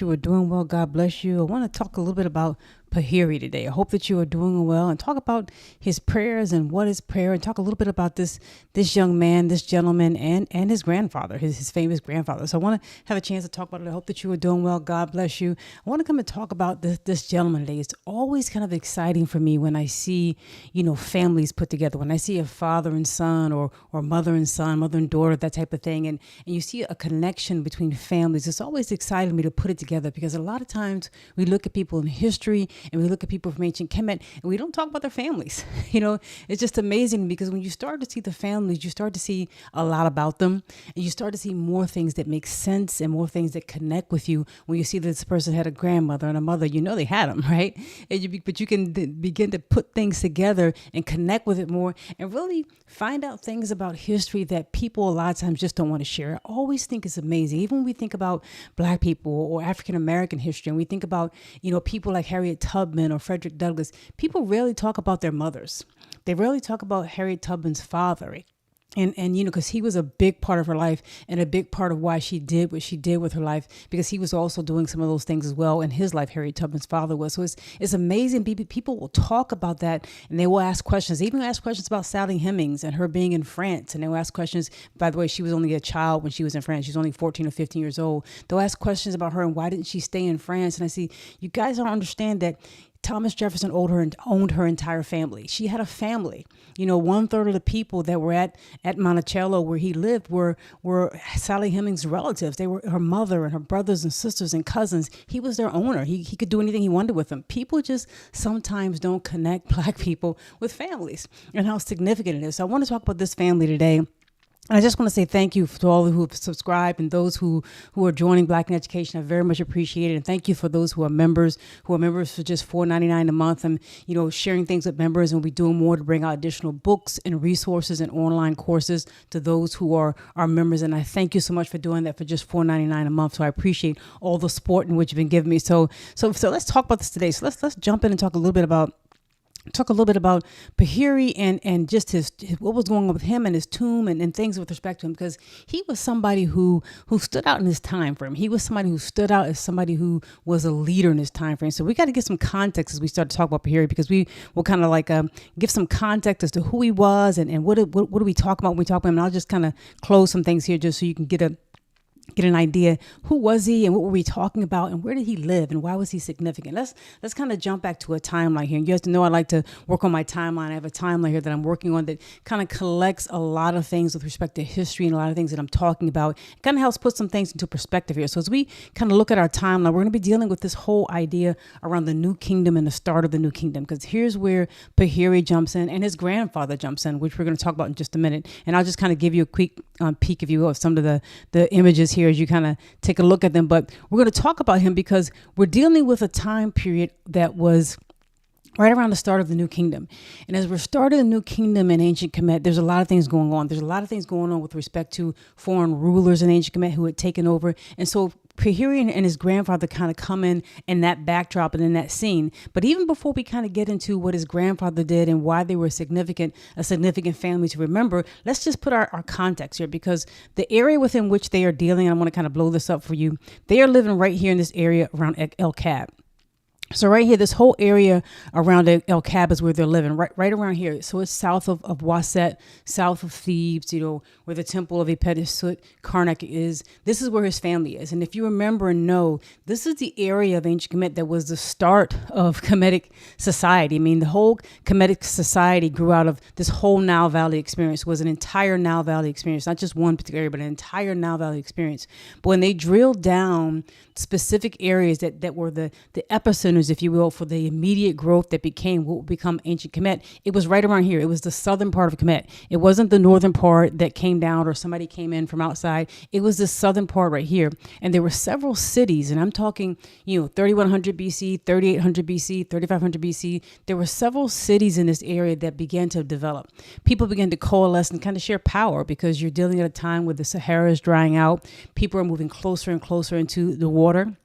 You are doing well. God bless you. I want to talk a little bit about Paheri today. I hope that you are doing well and talk about his prayers and what is prayer and talk a little bit about this young man, this gentleman, and his grandfather, his famous grandfather. So I want to have a chance to talk about it. I hope that you are doing well. God bless you. I want to come and talk about this gentleman today. It's always kind of exciting for me when I see, families put together, when I see a father and son or mother and son, mother and daughter, that type of thing. And you see a connection between families. It's always exciting me to put it together because a lot of times we look at people in history and we look at people from ancient Kemet and we don't talk about their families. It's just amazing because when you start to see the families, you start to see a lot about them and you start to see more things that make sense and more things that connect with you. When you see that this person had a grandmother and a mother, they had them, right? But you can begin to put things together and connect with it more and really find out things about history that people a lot of times just don't want to share. I always think it's amazing. Even when we think about Black people or African American history and we think about, people like Harriet Tubman or Frederick Douglass, people rarely talk about their mothers. They rarely talk about Harriet Tubman's father. And because he was a big part of her life and a big part of why she did what she did with her life, because he was also doing some of those things as well in his life. Harriet Tubman's father was. So it's amazing. People will talk about that and they will ask questions. They even ask questions about Sally Hemings and her being in France. And they will ask questions. By the way, she was only a child when she was in France. She was only 14 or 15 years old. They'll ask questions about her and why didn't she stay in France? And I see, you guys don't understand that Thomas Jefferson owned her entire family. She had a family. 1/3 of the people that were at Monticello where he lived were Sally Hemings' relatives. They were her mother and her brothers and sisters and cousins. He was their owner. He could do anything he wanted with them. People just sometimes don't connect Black people with families and how significant it is. So I want to talk about this family today. And I just want to say thank you to all who have subscribed and those who are joining Black in Education. I very much appreciate it. And thank you for those who are members for just $4.99 a month and, sharing things with members. And we'll be doing more to bring out additional books and resources and online courses to those who are our members. And I thank you so much for doing that for just $4.99 a month. So I appreciate all the support in which you've been giving me. So let's talk about this today. So let's jump in and talk a little bit about Paheri and just his what was going on with him and his tomb and things with respect to him, because he was somebody who stood out in his time frame. He was somebody who stood out as somebody who was a leader in his time frame. So we got to get some context as we start to talk about Paheri, because we will kind of like give some context as to who he was and what do we talk about when we talk about him. And I'll just kind of close some things here just so you can get an idea. Who was he and what were we talking about and where did he live and why was he significant? Let's kind of jump back to a timeline here. And you have to know I like to work on my timeline. I have a timeline here that I'm working on that kind of collects a lot of things with respect to history and a lot of things that I'm talking about. It kind of helps put some things into perspective here. So as we kind of look at our timeline, we're going to be dealing with this whole idea around the new kingdom and the start of the new kingdom, because here's where Paheri jumps in and his grandfather jumps in, which we're going to talk about in just a minute. And I'll just kind of give you a quick peek, if you will, of some of the images here as you kind of take a look at them. But we're going to talk about him because we're dealing with a time period that was right around the start of the new kingdom. And as we're starting the new kingdom in ancient Kemet, there's a lot of things going on. There's a lot of things going on with respect to foreign rulers in ancient Kemet who had taken over. And so Paheri and his grandfather kind of come in that backdrop and in that scene. But even before we kind of get into what his grandfather did and why they were a significant family to remember, let's just put our context here, because the area within which they are dealing, I want to kind of blow this up for you. They are living right here in this area around El Kab. So right here, this whole area around El Kab is where they're living, right around here. So it's south of Waset, south of Thebes, where the temple of Ephesus Karnak is. This is where his family is. And if you remember and know, this is the area of ancient Kemet that was the start of Kemetic society. I mean, the whole Kemetic society grew out of this whole Nile Valley experience. It was an entire Nile Valley experience, not just one particular area, but an entire Nile Valley experience. But when they drilled down specific areas that were the epicenters, if you will, for the immediate growth that became what would become ancient Kemet, it was right around here. It was the southern part of Kemet. It wasn't the northern part that came down or somebody came in from outside. It was the southern part right here. And there were several cities, and I'm talking, 3100 BC, 3800 BC, 3500 BC. There were several cities in this area that began to develop. People began to coalesce and kind of share power, because you're dealing at a time where the Sahara is drying out. People are moving closer and closer into the water.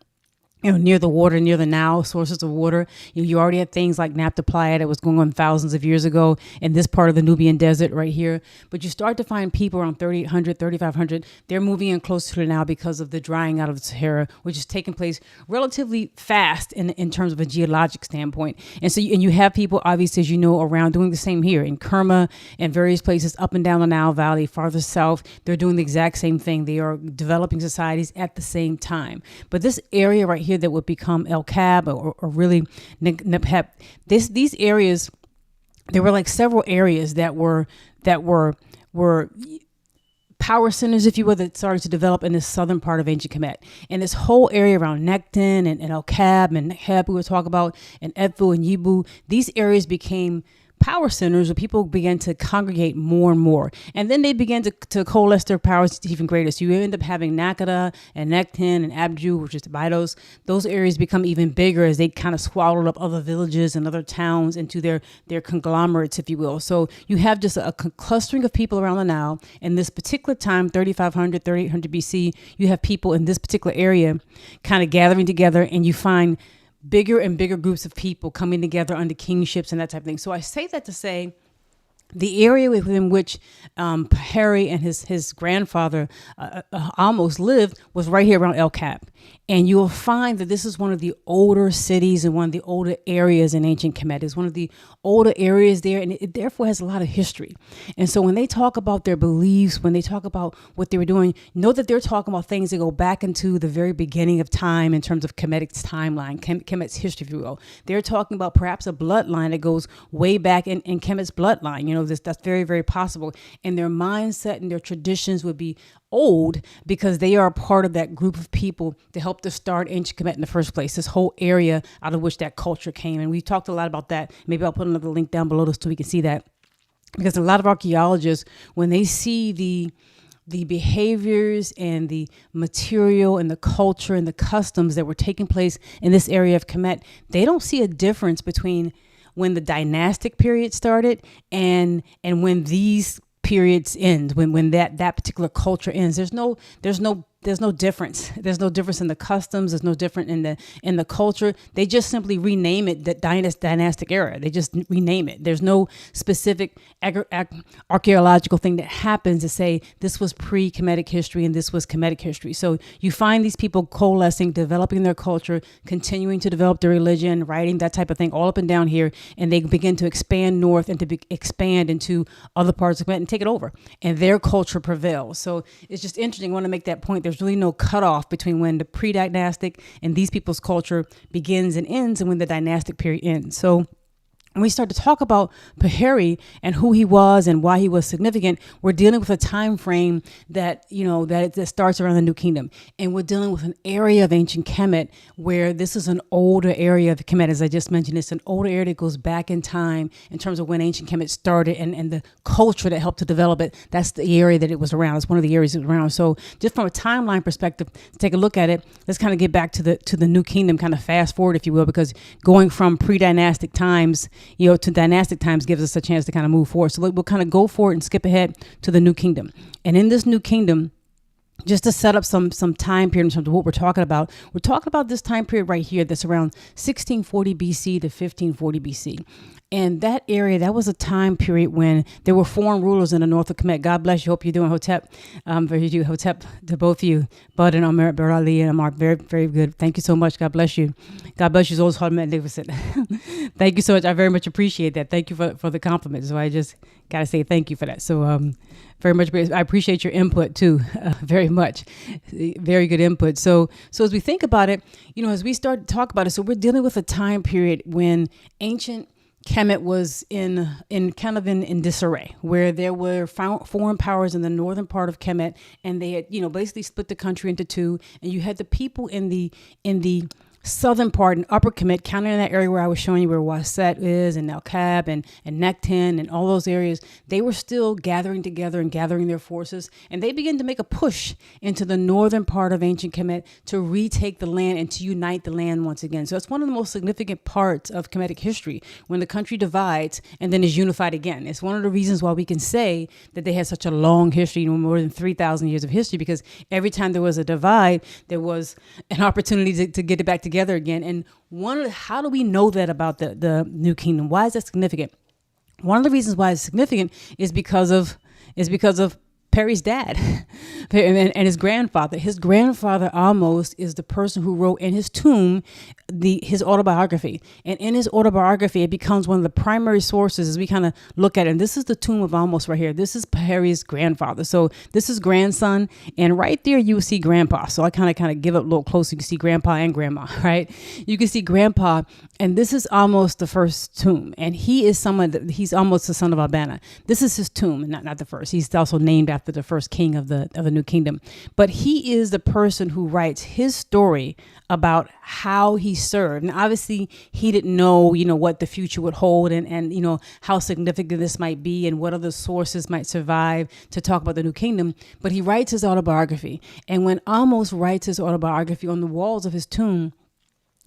near the water, near the Nile sources of water. You already had things like Naphtali that was going on thousands of years ago in this part of the Nubian desert right here. But you start to find people around 3,800, 3,500. They're moving in closer to now because of the drying out of the Sahara, which is taking place relatively fast in terms of a geologic standpoint. And so you have people, obviously, as you know, around doing the same here in Kerma and various places up and down the Nile Valley, farther south. They're doing the exact same thing. They are developing societies at the same time. But this area right here that would become El Kab or really Nephep, these areas, there were like several areas that were power centers, if you will, that started to develop in the southern part of ancient Kemet. And this whole area around Nekton and El Kab and Nekheb, we were talking about, and Edfu and Yibu, these areas became power centers where people began to congregate more and more. And then they began to coalesce their powers even greater. So you end up having Nakada and Nekton and Abju, which is the Bidos. Those areas become even bigger as they kind of swallowed up other villages and other towns into their conglomerates, if you will. So you have just a clustering of people around the Nile. In this particular time, 3,500, 3,800 BC, you have people in this particular area kind of gathering together, and you find bigger and bigger groups of people coming together under kingships and that type of thing. So I say that to say the area within which Paheri and his grandfather Ahmose lived was right here around El Kab. And you will find that this is one of the older cities and one of the older areas in ancient Kemet. It's one of the older areas there, and it therefore has a lot of history. And so when they talk about their beliefs, when they talk about what they were doing, know that they're talking about things that go back into the very beginning of time in terms of Kemetic's timeline, Kemet's history, if you will. They're talking about perhaps a bloodline that goes way back in Kemet's bloodline. You know, that's very, very possible. And their mindset and their traditions would be old because they are a part of that group of people to help to start ancient Kemet in the first place, this whole area out of which that culture came. And we talked a lot about that. Maybe I'll put another link down below so we can see that, because a lot of archaeologists, when they see the behaviors and the material and the culture and the customs that were taking place in this area of Kemet, they don't see a difference between when the dynastic period started and when these periods end, when that particular culture ends. There's no difference. There's no difference in the customs. There's no difference in the culture. They just simply rename it the dynastic era. They just rename it. There's no specific archaeological thing that happens to say this was pre-Kemetic history and this was Kemetic history. So you find these people coalescing, developing their culture, continuing to develop their religion, writing, that type of thing, all up and down here, and they begin to expand north and to expand into other parts of Kemet and take it over. And their culture prevails. So it's just interesting. I want to make that point. There's really no cutoff between when the pre-dynastic and these people's culture begins and ends and when the dynastic period ends. So when we start to talk about Paheri and who he was and why he was significant, we're dealing with a time frame that starts around the New Kingdom. And we're dealing with an area of ancient Kemet where this is an older area of Kemet. As I just mentioned, it's an older area that goes back in time in terms of when ancient Kemet started and the culture that helped to develop it. That's the area that it was around. It's one of the areas it was around. So just from a timeline perspective, to take a look at it, let's kind of get back to the New Kingdom, kind of fast forward, if you will, because going from pre-dynastic times to dynastic times gives us a chance to kind of move forward. So we'll kind of go forward and skip ahead to the New Kingdom. And in this New Kingdom, just to set up some time period in terms of what we're talking about this time period right here that's around 1640 BC to 1540 BC. And that area, that was a time period when there were foreign rulers in the north of Kemet. God bless you. Hope you're doing Hotep. Hotep to both of you. Bud and Amir, Berali and Amar. Very, very good. Thank you so much. God bless you. God bless you. Always hard magnificent. Thank you so much. I very much appreciate that. Thank you for the compliment. So I just got to say thank you for that. So very much. I appreciate your input too, very much. Very good input. So as we think about it, as we start to talk about it, so we're dealing with a time period when ancient Kemet was in disarray, where there were foreign powers in the northern part of Kemet, and they had basically split the country into two, and you had the people in the southern part and upper Kemet, kind of in that area where I was showing you where Waset is and El Kab and Nekton and all those areas. They were still gathering together and gathering their forces, and they began to make a push into the northern part of ancient Kemet to retake the land and to unite the land once again. So it's one of the most significant parts of Kemetic history, when the country divides and then is unified again. It's one of the reasons why we can say that they had such a long history, more than 3,000 years of history, because every time there was a divide, there was an opportunity to get it back together together again. And how do we know that about the new kingdom? Why is that significant? One of the reasons why it's significant is because of Perry's dad and his grandfather. His grandfather, Ahmose, is the person who wrote in his tomb his autobiography. And in his autobiography, it becomes one of the primary sources as we kind of look at it. And this is the tomb of Ahmose right here. This is Paheri's grandfather. So this is grandson. And right there, you will see grandpa. So I kind of give it a little closer. You can see grandpa and grandma, right? You can see grandpa. And this is almost the first tomb. And he is he's almost the son of Abana. This is his tomb, not the first. He's also named after the first king of the new kingdom. But he is the person who writes his story about how he served. And obviously he didn't know, what the future would hold and how significant this might be and what other sources might survive to talk about the new kingdom. But he writes his autobiography. And when Ahmose writes his autobiography, on the walls of his tomb,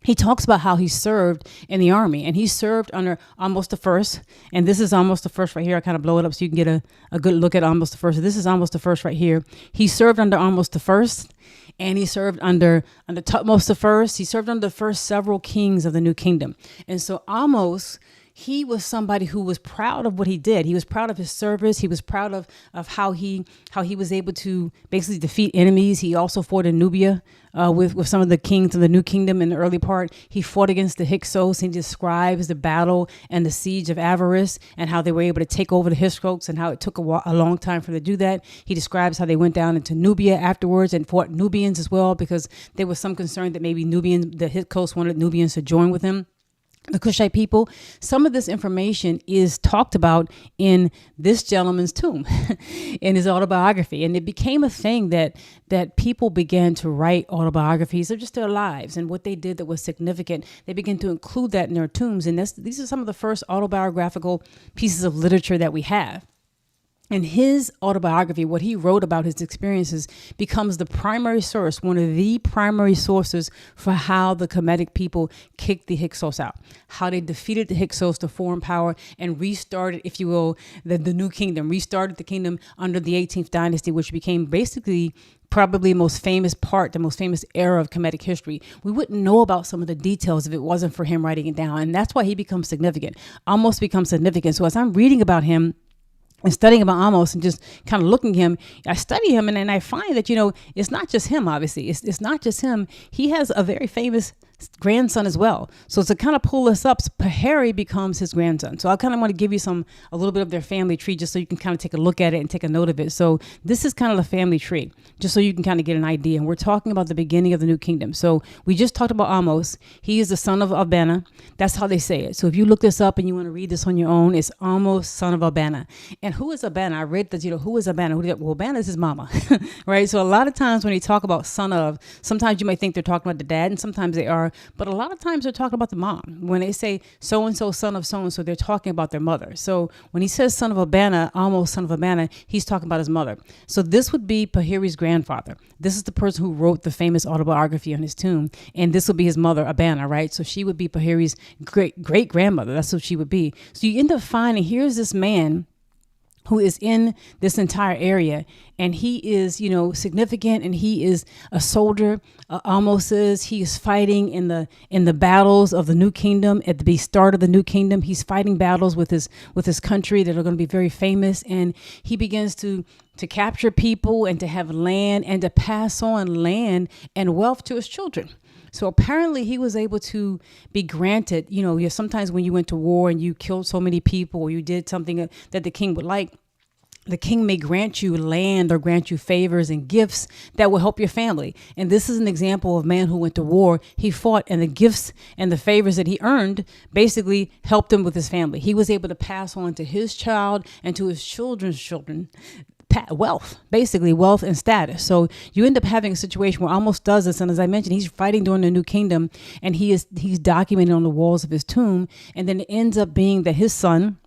he talks about how he served in the army, and he served under Ahmose the First. And this is Ahmose the First right here. I kind of blow it up so you can get a good look at Ahmose the First. So this is Ahmose the First right here. He served under Ahmose the First, and he served under Ahmose the First. He served under the first several kings of the new kingdom. And so Ahmose, he was somebody who was proud of what he did. He was proud of his service. He was proud of how he was able to basically defeat enemies. He also fought in Nubia with some of the kings of the new kingdom in the early part. He fought against the Hyksos. He describes the battle and the siege of Avaris and how they were able to take over the Hyksos and how it took a long time for them to do that. He describes how they went down into Nubia afterwards and fought Nubians as well, because there was some concern that maybe the Hyksos wanted Nubians to join with him, the Cushite people. Some of this information is talked about in this gentleman's tomb, in his autobiography. And it became a thing that people began to write autobiographies of just their lives and what they did that was significant. They began to include that in their tombs. And these are some of the first autobiographical pieces of literature that we have. And his autobiography, what he wrote about his experiences, becomes the primary source, one of the primary sources for how the Kemetic people kicked the Hyksos out, how they defeated the Hyksos, the foreign power, and restarted, if you will, the new kingdom, restarted the kingdom under the 18th dynasty, which became basically probably the most famous era of Kemetic history. We wouldn't know about some of the details if it wasn't for him writing it down. And that's why he becomes significant, almost becomes significant. So as I'm reading about him, and studying about Ahmose and just kind of looking at him, I study him and I find that, it's not just him, obviously. It's not just him. He has a very famous grandson as well. So to kind of pull this up, Paheri becomes his grandson. So I kind of want to give you a little bit of their family tree just so you can kind of take a look at it and take a note of it. So this is kind of the family tree, just so you can kind of get an idea. And we're talking about the beginning of the new kingdom. So we just talked about Ahmose. He is the son of Abana. That's how they say it. So if you look this up and you want to read this on your own, it's Ahmose, son of Abana. And who is Abana? I read that, who is Abana? Well, Abana is his mama, right? So a lot of times when they talk about son of, sometimes you might think they're talking about the dad, and sometimes they are. But a lot of times they're talking about the mom. When they say so-and-so, son of so-and-so, they're talking about their mother. So when he says son of Abana, Ahmose, son of Abana, he's talking about his mother. So this would be Paheri's grandfather. This is the person who wrote the famous autobiography on his tomb. And this would be his mother, Abana, right? So she would be Paheri's great-grandmother. That's what she would be. So you end up finding, here's this man who is in this entire area, and he is, significant, and he is a soldier. Ahmose he is fighting in the battles of the new kingdom. At the start of the new kingdom, he's fighting battles with his country that are going to be very famous, and he begins to capture people and to have land and to pass on land and wealth to his children. So apparently he was able to be granted, sometimes when you went to war and you killed so many people or you did something that the king would like, the king may grant you land or grant you favors and gifts that will help your family. And this is an example of a man who went to war. He fought, and the gifts and the favors that he earned basically helped him with his family. He was able to pass on to his child and to his children's children wealth, basically wealth and status. So you end up having a situation where Ahmose does this, and as I mentioned, he's fighting during the new kingdom, and he's documented on the walls of his tomb. And then it ends up being that his son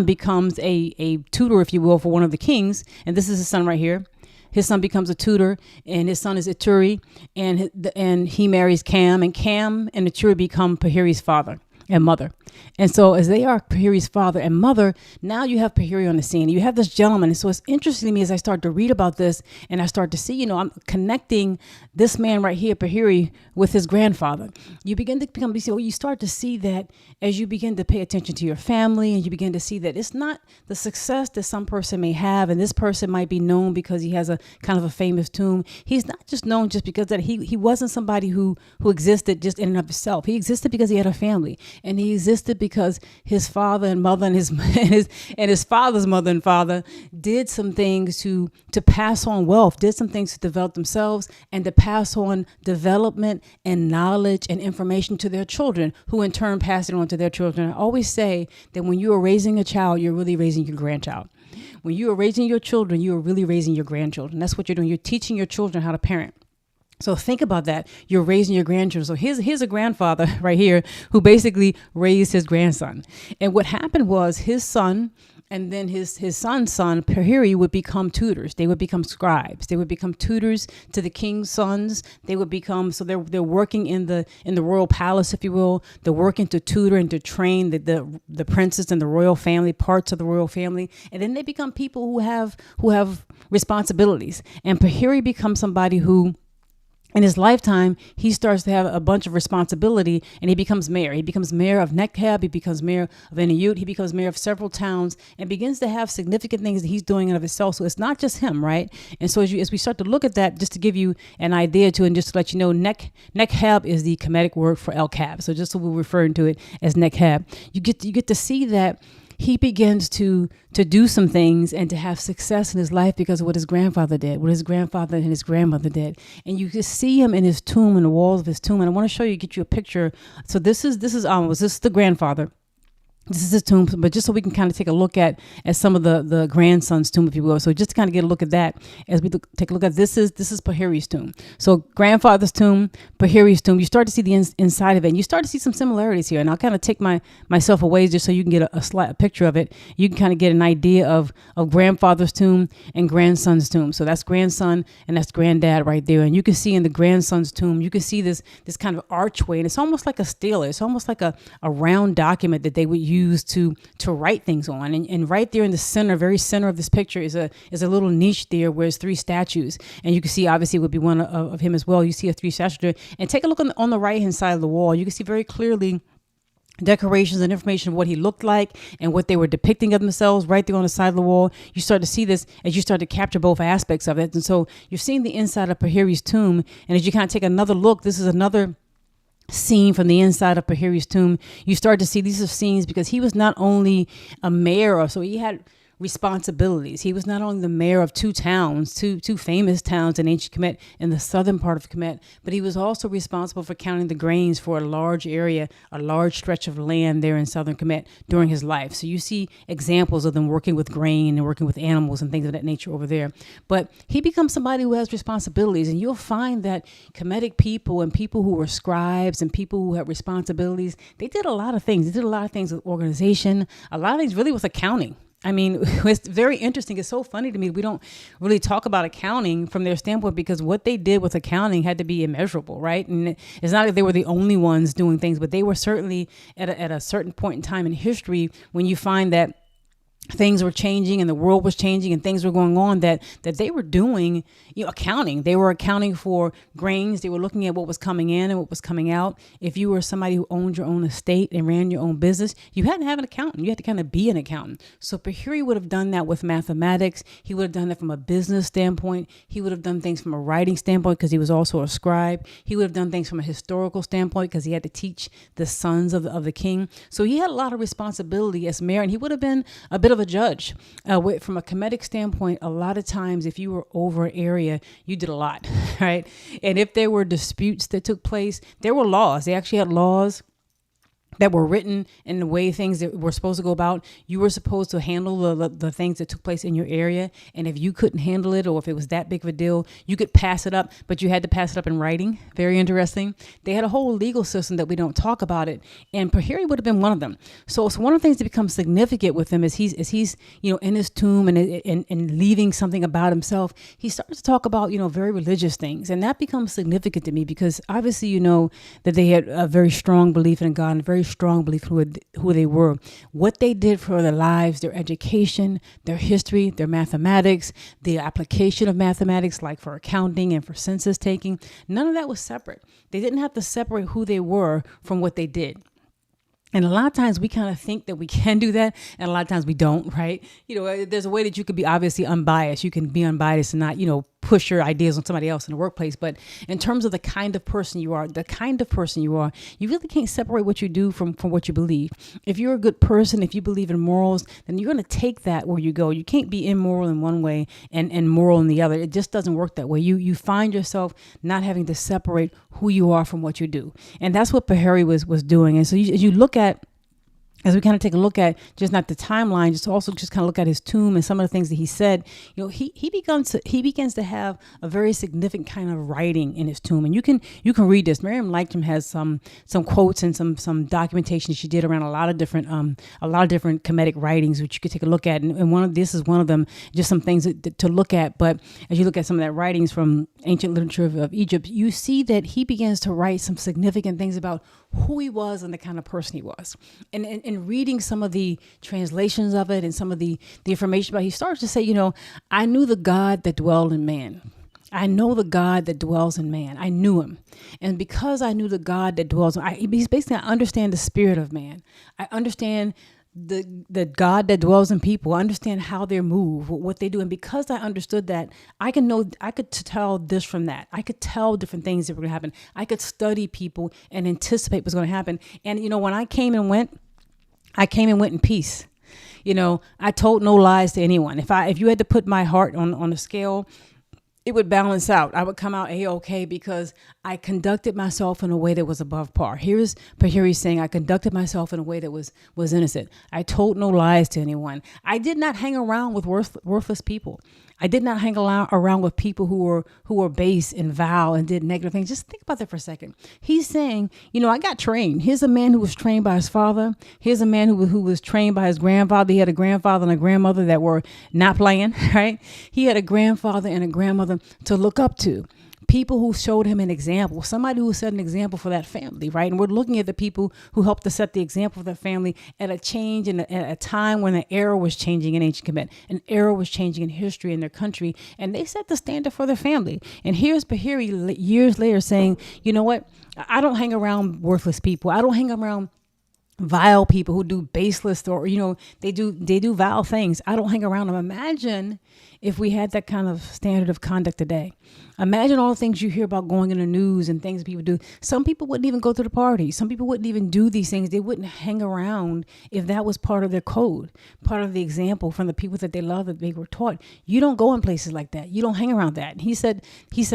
becomes a tutor, if you will, for one of the kings, and this is his son right here. His son becomes a tutor, and his son is Ituri, and he marries Cam, and Cam and Ituri become Paheri's father and mother. And so as they are Paheri's father and mother, now you have Paheri on the scene. You have this gentleman. And so it's interesting to me as I start to read about this and I start to see, I'm connecting this man right here, Paheri, with his grandfather. You begin to become, you start to see that as you begin to pay attention to your family and you begin to see that it's not the success that some person may have. And this person might be known because he has a kind of a famous tomb. He's not just known just because that he wasn't somebody who existed just in and of himself. He existed because he had a family, and he existed because his father and mother and his father's mother and father did some things to pass on wealth, did some things to develop themselves and to pass on development and knowledge and information to their children, who in turn pass it on to their children. I always say that when you are raising a child, you're really raising your grandchild. When you are raising your children, you are really raising your grandchildren. That's what you're doing. You're teaching your children how to parent. So think about that. You're raising your grandchildren. So here's a grandfather right here who basically raised his grandson. And what happened was his son and then his son's son, Paheri, would become tutors. They would become scribes. They would become tutors to the king's sons. They would become, so they're working in the royal palace, if you will. They're working to tutor and to train the princes and the royal family, parts of the royal family. And then they become people who have responsibilities. And Paheri becomes somebody who, in his lifetime, he starts to have a bunch of responsibility, and he becomes mayor. He becomes mayor of Nekheb. He becomes mayor of Enayut. He becomes mayor of several towns and begins to have significant things that he's doing in of himself. So it's not just him, right? And so as we start to look at that, just to give you an idea to, and just to let you know, Nekheb is the Kemetic word for El Kab. So just so we're referring to it as Nekheb, you get to see that he begins to do some things and to have success in his life because of what his grandfather did, what his grandfather and his grandmother did. And you can see him in his tomb, in the walls of his tomb. And I want to show you, get you a picture. So this is Ahmose. This is the grandfather. This is his tomb, but just so we can kind of take a look at some of the grandson's tomb, if you will. So just to kind of get a look at that as we take a look at this is Paheri's tomb. So grandfather's tomb, Paheri's tomb. You start to see the inside of it, and you start to see some similarities here. And I'll kind of take myself away just so you can get a picture of it. You can kind of get an idea of grandfather's tomb and grandson's tomb. So that's grandson and that's granddad right there. And you can see in the grandson's tomb, you can see this kind of archway, and it's almost like a stela. It's almost like a round document that they would use to write things on. And right there in the center, very center of this picture is a little niche there where there's 3 statues. And you can see, obviously, it would be one of him as well. You see 3 statues there. And take a look on the right-hand side of the wall. You can see very clearly decorations and information of what he looked like and what they were depicting of themselves right there on the side of the wall. You start to see this as you start to capture both aspects of it. And so you're seeing the inside of Paheri's tomb. And as you kind of take another look, this is another scene from the inside of Paheri's tomb. You start to see these are scenes because he was not only a mayor, so he had responsibilities. He was not only the mayor of 2 towns, two famous towns in ancient Kemet, in the southern part of Kemet, but he was also responsible for counting the grains for a large area, a large stretch of land there in southern Kemet during his life. So you see examples of them working with grain and working with animals and things of that nature over there. But he becomes somebody who has responsibilities, and you'll find that Kemetic people and people who were scribes and people who had responsibilities, they did a lot of things. They did a lot of things with organization, a lot of things really with accounting. I mean, it's very interesting. It's so funny to me. We don't really talk about accounting from their standpoint because what they did with accounting had to be immeasurable, right? And it's not like they were the only ones doing things, but they were certainly at a certain point in time in history when you find that things were changing and the world was changing and things were going on that they were doing, accounting. They were accounting for grains. They were looking at what was coming in and what was coming out. If you were somebody who owned your own estate and ran your own business, you had to have an accountant. You had to kind of be an accountant. So Paheri would have done that with mathematics. He would have done that from a business standpoint. He would have done things from a writing standpoint because he was also a scribe. He would have done things from a historical standpoint because he had to teach the sons of the king. So he had a lot of responsibility as mayor, and he would have been a bit of a judge. From a Kemetic standpoint, a lot of times if you were over an area, you did a lot, right? And if there were disputes that took place, there were laws. They actually had laws that were written in the way things that were supposed to go about. You were supposed to handle the things that took place in your area. And if you couldn't handle it, or if it was that big of a deal, you could pass it up, but you had to pass it up in writing. Very interesting. They had a whole legal system that we don't talk about it. And Paheri would have been one of them. So it's one of the things that becomes significant with him is he's in his tomb and leaving something about himself. He starts to talk about, very religious things. And that becomes significant to me because obviously, that they had a very strong belief in God and a very very strong belief who they were, what they did for their lives, their education, their history, their mathematics, the application of mathematics, like for accounting and for census taking. None of that was separate. They didn't have to separate who they were from what they did. And a lot of times we kind of think that we can do that, and a lot of times we don't, right? There's a way that you could be obviously unbiased. You can be unbiased and not, push your ideas on somebody else in the workplace. But in terms of the kind of person you are, you really can't separate what you do from what you believe. If you're a good person, if you believe in morals, then you're going to take that where you go. You can't be immoral in one way and moral in the other. It just doesn't work that way. You find yourself not having to separate who you are from what you do. And that's what Paheri was doing. And so as you look at, as we kind of take a look at just not the timeline, just also just kind of look at his tomb and some of the things that he said, he begins to have a very significant kind of writing in his tomb. And you can read this. Miriam Lightrum has some quotes and some documentation she did around a lot of different Kemetic writings, which you could take a look at. And this is one of them, just some things to look at. But as you look at some of that writings from ancient literature of Egypt, you see that he begins to write some significant things about who he was and the kind of person he was. And reading some of the translations of it and some of the information about it, he starts to say, I knew the God that dwelled in man. I know the God that dwells in man. I knew him. And because I knew the God that dwells, he's basically, I understand the spirit of man. I understand the God that dwells in people. I understand how they move, what they do. And because I understood that, I could tell this from that. I could tell different things that were going to happen. I could study people and anticipate what's going to happen. And, when I came and went in peace. I told no lies to anyone. If you had to put my heart on a scale, it would balance out. I would come out A-okay because I conducted myself in a way that was above par. Here's Paheri saying, I conducted myself in a way that was innocent. I told no lies to anyone. I did not hang around with worthless people. I did not hang around with people who were base and vile and did negative things. Just think about that for a second. He's saying, I got trained. Here's a man who was trained by his father. Here's a man who was trained by his grandfather. He had a grandfather and a grandmother that were not playing, right? He had a grandfather and a grandmother to look up to. People who showed him an example, somebody who set an example for that family, right? And we're looking at the people who helped to set the example for that family at a change and at a time when an era was changing in ancient Kemet, an era was changing in history in their country, and they set the standard for their family. And here's Paheri years later saying, you know what? I don't hang around worthless people. I don't hang around vile people who do baseless or, they do vile things. I don't hang around them. Imagine if we had that kind of standard of conduct today. Imagine all the things you hear about going in the news and things people do. Some people wouldn't even go to the party. Some people wouldn't even do these things. They wouldn't hang around if that was part of their code, part of the example from the people that they love, that they were taught. You don't go in places like that. You don't hang around that. And he said,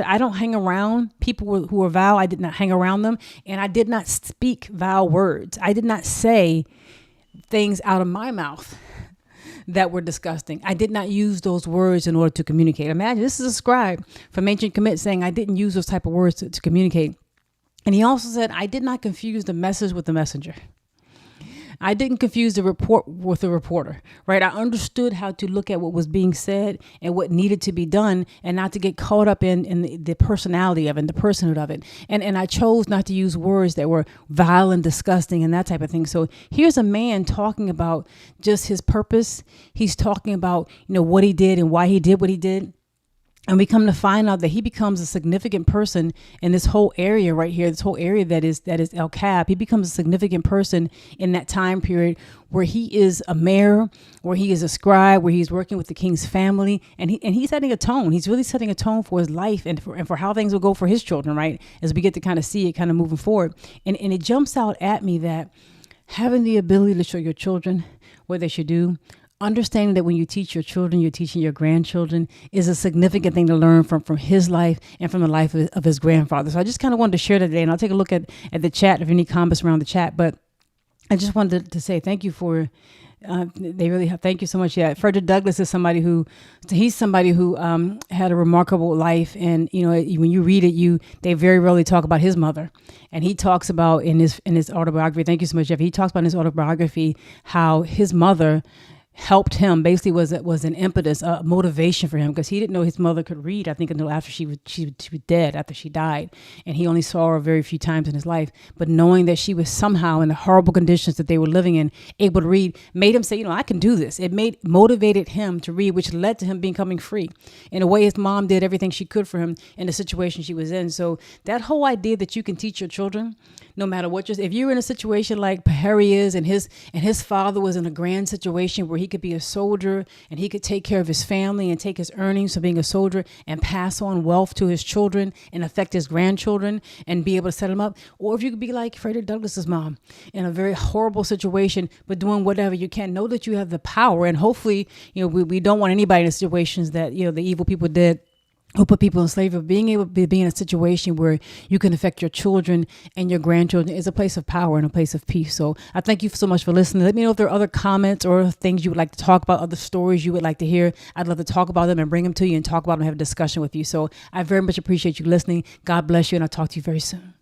I don't hang around people who are vile. I did not hang around them. And I did not speak vile words. I did not say things out of my mouth that were disgusting. I did not use those words in order to communicate. Imagine, this is a scribe from ancient Kemet saying, I didn't use those type of words to communicate. And he also said, I did not confuse the message with the messenger. I didn't confuse the report with the reporter, right? I understood how to look at what was being said and what needed to be done and not to get caught up in the personality of it, the personhood of it. And I chose not to use words that were vile and disgusting and that type of thing. So here's a man talking about just his purpose. He's talking about, what he did and why he did what he did. And we come to find out that he becomes a significant person in this whole area right here, this whole area that is El Kab. He becomes a significant person in that time period where he is a mayor, where he is a scribe, where he's working with the king's family. And he's setting a tone. He's really setting a tone for his life and for how things will go for his children, right? As we get to kind of see it kind of moving forward. And it jumps out at me that having the ability to show your children what they should do, understanding that when you teach your children, you're teaching your grandchildren is a significant thing to learn from his life and from the life of his grandfather. So I just kind of wanted to share that today, and I'll take a look at the chat if any comments around the chat. But I just wanted to say thank you for, they really have, thank you so much. Yeah, Frederick Douglass is somebody who had a remarkable life. And, when you read it, they very rarely talk about his mother. And he talks about in his autobiography, thank you so much, Jeff. He talks about in his autobiography how his mother helped him, basically was an impetus, a motivation for him, because he didn't know his mother could read, I think, until after she was dead, after she died. And he only saw her very few times in his life. But knowing that she was somehow, in the horrible conditions that they were living in, able to read, made him say, I can do this. It motivated him to read, which led to him becoming free. In a way, his mom did everything she could for him in the situation she was in. So that whole idea that you can teach your children, no matter what, if you're in a situation like Paheri is, and his father was in a grand situation where he could be a soldier and he could take care of his family and take his earnings from being a soldier and pass on wealth to his children and affect his grandchildren and be able to set them up. Or if you could be like Frederick Douglass's mom in a very horrible situation, but doing whatever you can, know that you have the power. And hopefully, we don't want anybody in situations that, the evil people did, who put people in slavery. Being able to be in a situation where you can affect your children and your grandchildren is a place of power and a place of peace. So I thank you so much for listening. Let me know if there are other comments or things you would like to talk about, other stories you would like to hear. I'd love to talk about them and bring them to you and talk about them and have a discussion with you. So I very much appreciate you listening. God bless you, and I'll talk to you very soon.